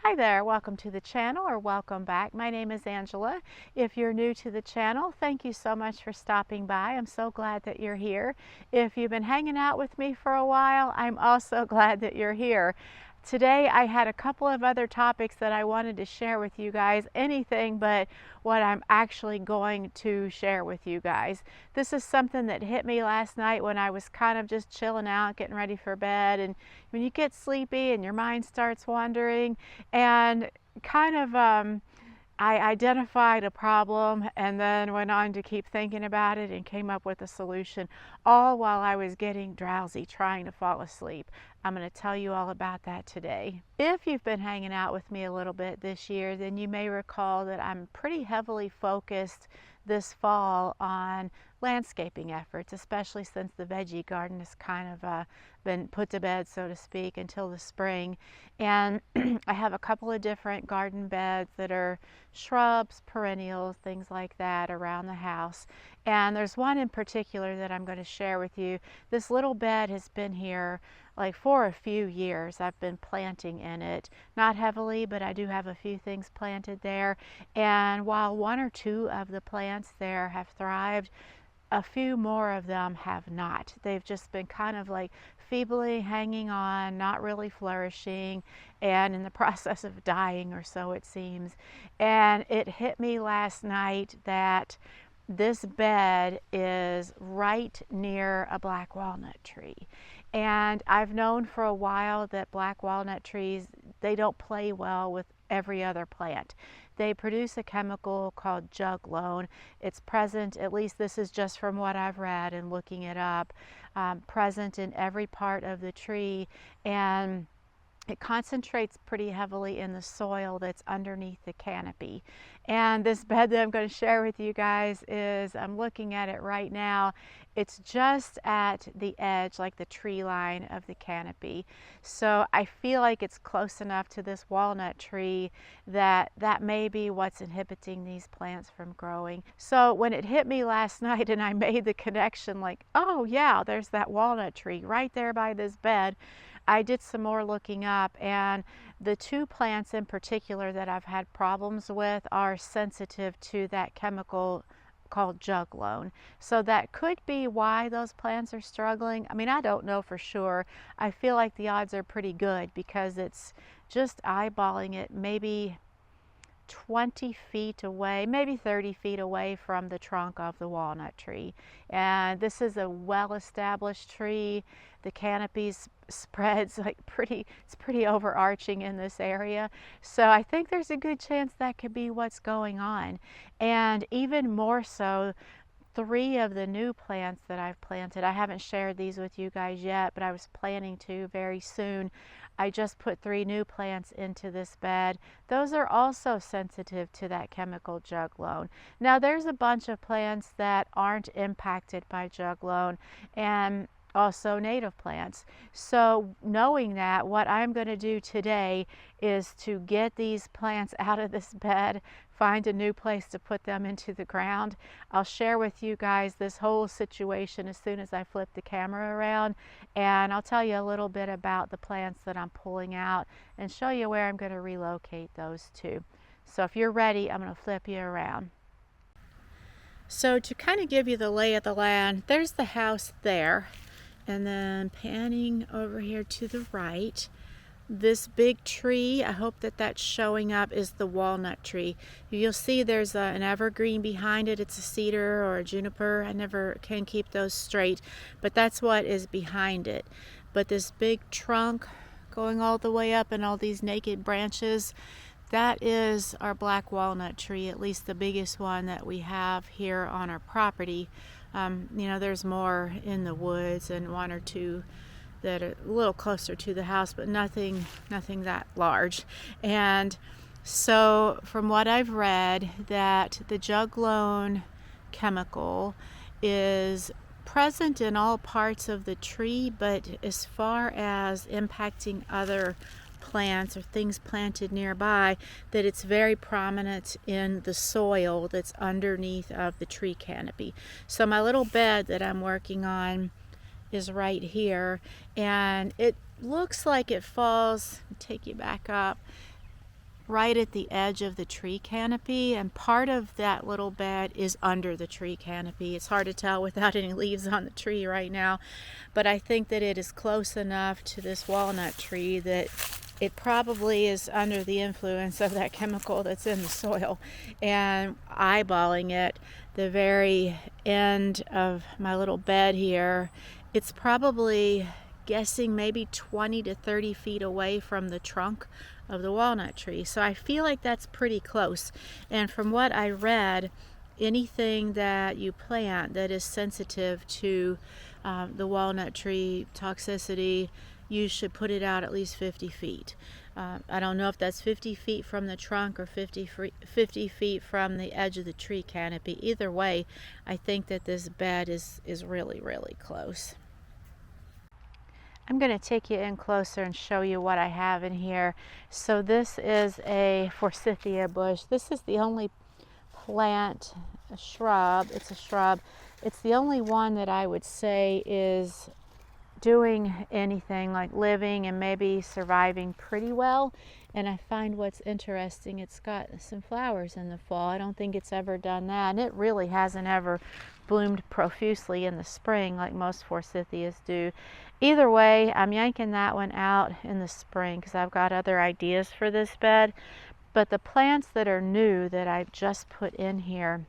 Hi there, welcome to the channel or welcome back. My name is Angela. If you're new to the channel, thank you so much for stopping by. I'm so glad that you're here. If you've been hanging out with me for a while, I'm also glad that you're here. Today I had a couple of other topics that I wanted to share with you guys, anything but what I'm actually going to share with you guys. This is something that hit me last night when I was kind of just chilling out, getting ready for bed, and when you get sleepy and your mind starts wandering, and kind of I identified a problem and then went on to keep thinking about it and came up with a solution, all while I was getting drowsy trying to fall asleep. I'm going to tell you all about that today. If you've been hanging out with me a little bit this year, then you may recall that I'm pretty heavily focused this fall on landscaping efforts, especially since the veggie garden has kind of been put to bed, so to speak, until the spring. And I have a couple of different garden beds that are shrubs, perennials, things like that around the house. And there's one in particular that I'm going to share with you. This little bed has been here like for a few years. I've been planting in it, not heavily, but I do have a few things planted there. And while one or two of the plants there have thrived, a few more of them have not. They've just been kind of like feebly hanging on, not really flourishing, and in the process of dying, or so it seems. And it hit me last night that this bed is right near a black walnut tree. And I've known for a while that black walnut trees, they don't play well with every other plant. They produce a chemical called juglone. It's present, at least this is just from what I've read and looking it up, present in every part of the tree, and it concentrates pretty heavily in the soil that's underneath the canopy. And this bed that I'm going to share with you guys is, I'm looking at it right now, it's just at the edge, like the tree line of the canopy. So I feel like it's close enough to this walnut tree that that may be what's inhibiting these plants from growing. So when it hit me last night and I made the connection, like, oh yeah, there's that walnut tree right there by this bed, I did some more looking up, and the two plants in particular that I've had problems with are sensitive to that chemical called juglone. So that could be why those plants are struggling. I mean, I don't know for sure. I feel like the odds are pretty good because it's just eyeballing it maybe 20 feet away, maybe 30 feet away from the trunk of the walnut tree. And this is a well-established tree. The canopy spreads like it's pretty overarching in this area. So I think there's a good chance that could be what's going on. And even more so, three of the new plants that I've planted, I haven't shared these with you guys yet, but I was planning to very soon. I just put 3 new plants into this bed. Those are also sensitive to that chemical juglone. Now there's a bunch of plants that aren't impacted by juglone, and also native plants. So knowing that, what I'm going to do today is to get these plants out of this bed, find a new place to put them into the ground. I'll share with you guys this whole situation as soon as I flip the camera around, and I'll tell you a little bit about the plants that I'm pulling out and show you where I'm going to relocate those to. So if you're ready, I'm going to flip you around. So to kind of give you the lay of the land, there's the house there. And then panning over here to the right, this big tree, I hope that that's showing up, is the walnut tree. You'll see there's an evergreen behind it. It's a cedar or a juniper. I never can keep those straight, but that's what is behind it. But this big trunk going all the way up and all these naked branches, that is our black walnut tree, at least the biggest one that we have here on our property. You know, there's more in the woods and one or two that are a little closer to the house, but nothing that large. And so from what I've read, that the juglone chemical is present in all parts of the tree, but as far as impacting other plants or things planted nearby, that it's very prominent in the soil that's underneath of the tree canopy. So my little bed that I'm working on is right here, and it looks like it falls, take you back up, right at the edge of the tree canopy, and part of that little bed is under the tree canopy. It's hard to tell without any leaves on the tree right now, but I think that it is close enough to this walnut tree that it probably is under the influence of that chemical that's in the soil. And eyeballing it, the very end of my little bed here, it's probably guessing maybe 20 to 30 feet away from the trunk of the walnut tree. So I feel like that's pretty close. And from what I read, anything that you plant that is sensitive to the walnut tree toxicity, you should put it out at least 50 feet. I don't know if that's 50 feet from the trunk or 50 feet from the edge of the tree canopy. Either way, I think that this bed is really, really close. I'm going to take you in closer and show you what I have in here. So this is a Forsythia bush. This is the only plant, a shrub. It's a shrub. It's the only one that I would say is doing anything, like living and maybe surviving pretty well. And I find what's interesting, it's got some flowers in the fall. I don't think it's ever done that, and it really hasn't ever bloomed profusely in the spring like most Forsythias do. Either way, I'm yanking that one out in the spring because I've got other ideas for this bed. But the plants that are new that I've just put in here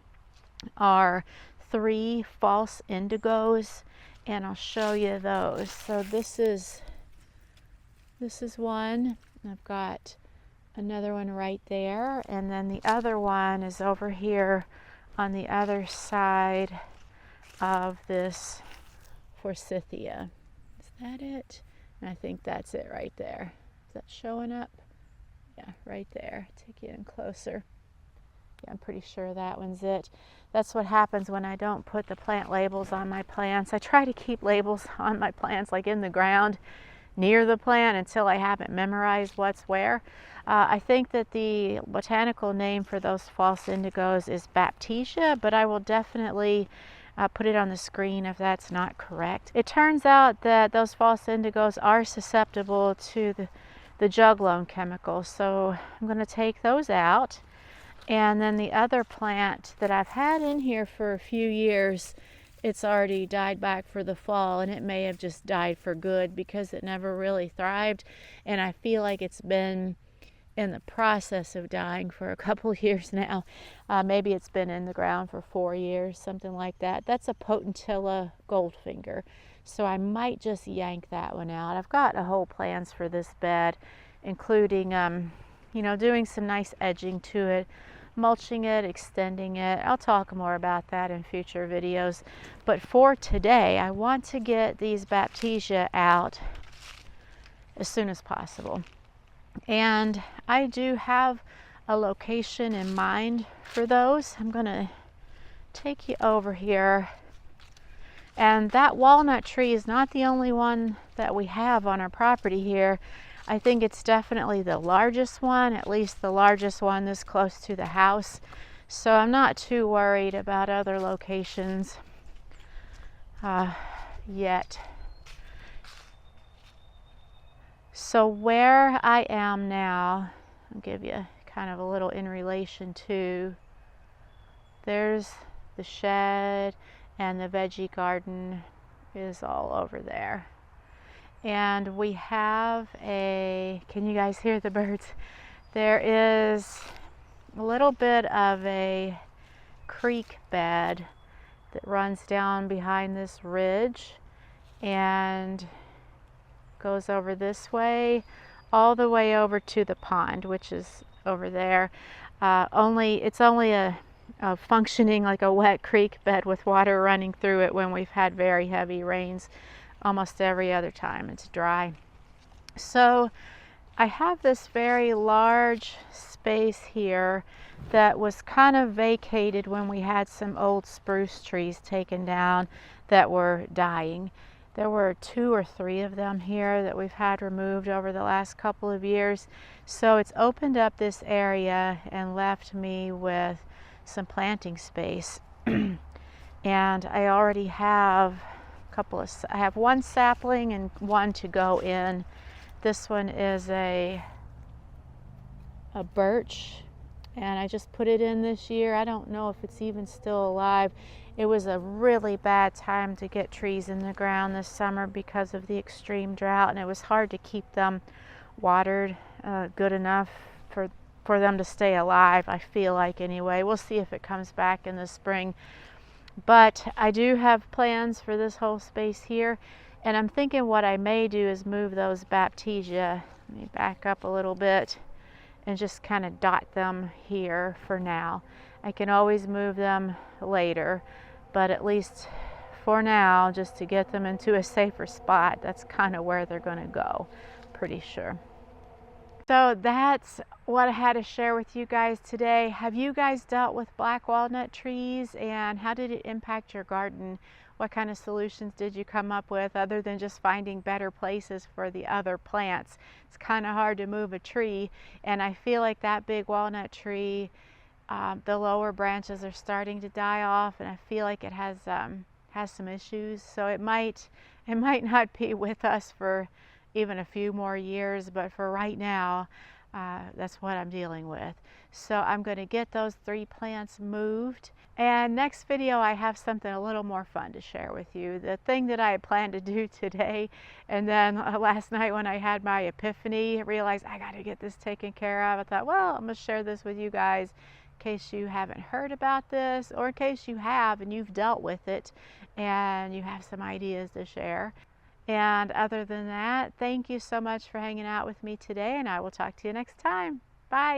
are 3 false indigos, and I'll show you those. So this is one. I've got another one right there, and then the other one is over here on the other side of this Forsythia. Is that it? And I think that's it right there. Is that showing up? Yeah, right there. Take you in closer. Yeah, I'm pretty sure that one's it. That's what happens when I don't put the plant labels on my plants. I try to keep labels on my plants like in the ground near the plant until I haven't memorized what's where. I think that the botanical name for those false indigos is Baptisia, but I will definitely put it on the screen if that's not correct. It turns out that those false indigos are susceptible to the juglone chemical, so I'm going to take those out. And then the other plant that I've had in here for a few years, it's already died back for the fall, and it may have just died for good because it never really thrived, and I feel like it's been in the process of dying for a couple years now. Maybe it's been in the ground for 4 years, something like that. That's a Potentilla Goldfinger, so I might just yank that one out. I've got a whole plans for this bed, including doing some nice edging to it, mulching it, extending it. I'll talk more about that in future videos. But for today, I want to get these Baptisia out as soon as possible. And I do have a location in mind for those. I'm going to take you over here. And that walnut tree is not the only one that we have on our property here. I think it's definitely the largest one, at least the largest one this close to the house. So I'm not too worried about other locations yet. So where I am now, I'll give you kind of a little in relation to, there's the shed and the veggie garden is all over there. And we have can you guys hear the birds? There is a little bit of a creek bed that runs down behind this ridge and goes over this way, all the way over to the pond, which is over there. It's only a functioning like a wet creek bed with water running through it when we've had very heavy rains. Almost every other time it's dry. So I have this very large space here that was kind of vacated when we had some old spruce trees taken down that were dying. There were 2 or 3 of them here that we've had removed over the last couple of years. So it's opened up this area and left me with some planting space. And I already have I have 1 sapling and 1 to go in. This one is a a birch, and I just put it in this year. I don't know if it's even still alive. It was a really bad time to get trees in the ground this summer because of the extreme drought, and it was hard to keep them watered good enough for them to stay alive, I feel like, anyway. We'll see if it comes back in the spring. But I do have plans for this whole space here, and I'm thinking what I may do is move those Baptisia. Let me back up a little bit and just kind of dot them here for now. I can always move them later, but at least for now, just to get them into a safer spot, that's kind of where they're going to go, pretty sure. So that's what I had to share with you guys today. Have you guys dealt with black walnut trees, and how did it impact your garden? What kind of solutions did you come up with other than just finding better places for the other plants? It's kind of hard to move a tree, and I feel like that big walnut tree, the lower branches are starting to die off, and I feel like it has some issues. So it might not be with us for even a few more years, but for right now, that's what I'm dealing with. So I'm going to get those 3 plants moved, and next video I have something a little more fun to share with you. The thing that I had planned to do today, and then last night when I had my epiphany, I realized I got to get this taken care of. I thought, well, I'm going to share this with you guys in case you haven't heard about this, or in case you have and you've dealt with it and you have some ideas to share. And other than that, thank you so much for hanging out with me today, and I will talk to you next time. Bye.